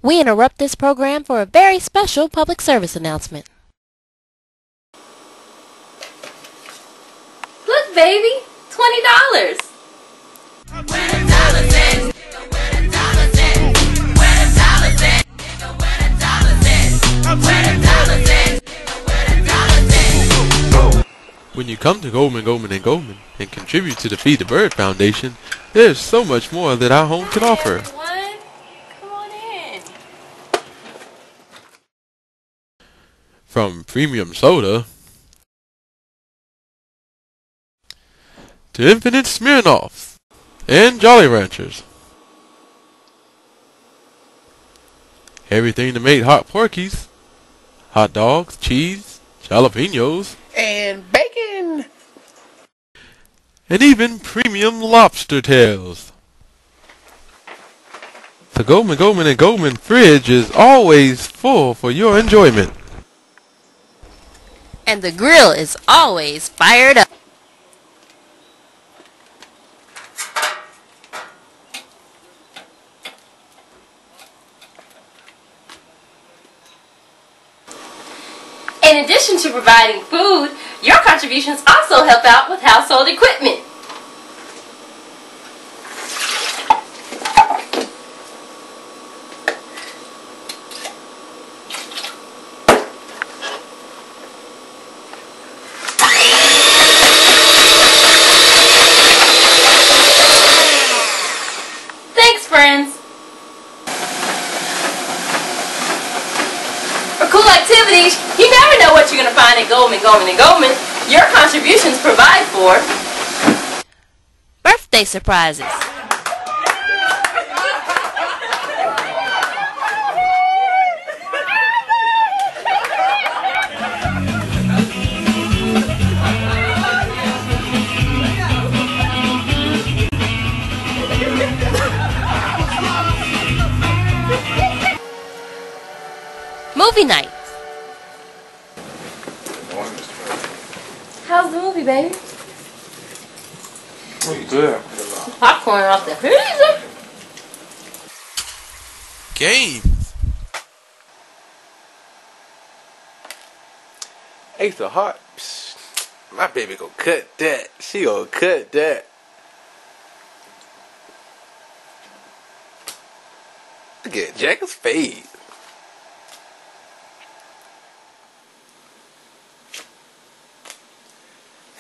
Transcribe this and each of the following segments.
We interrupt this program for a very special public service announcement. Look, baby, $20. When you come to Goldman, Goldman & Goldman and contribute to the Feed the Bird Foundation, there's so much more that our home can offer. Everyone, come on in. From premium soda to infinite Smirnoffs and Jolly Ranchers. Everything to make hot porkies, hot dogs, cheese, jalapenos, and bacon, and even premium lobster tails. The Goldman, Goldman & Goldman fridge is always full for your enjoyment. And the grill is always fired up. In addition to providing food, your contributions also help out with household equipment. Thanks, friends. For cool activities, you never know what you're going to find at Goldman, Goldman & Goldman. Your contributions provide for Birthday surprises. Movie nights. How's the movie, baby? good. Popcorn off the freezer. Games. Ace of Heart. Psh, my baby gonna cut that. She gonna cut that. Look at Jack's fade.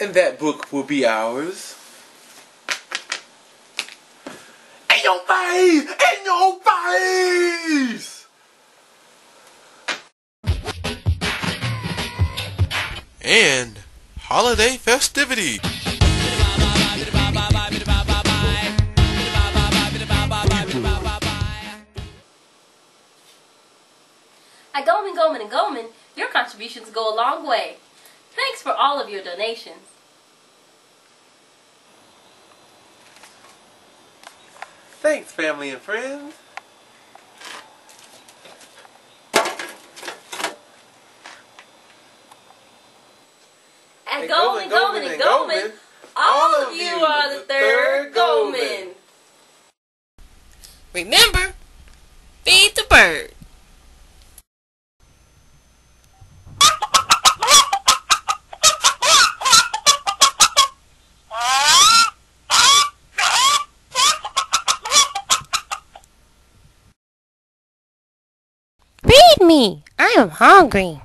And that book will be ours. Ain't no face! Ain't no face! And holiday festivity. At Goldman, Goldman & Goldman, your contributions go a long way. Thanks for all of your donations. Thanks, family and friends. At Goldman, Goldman & Goldman, all of you are the third Goldman. Remember, feed the bird. Feed me. I am hungry.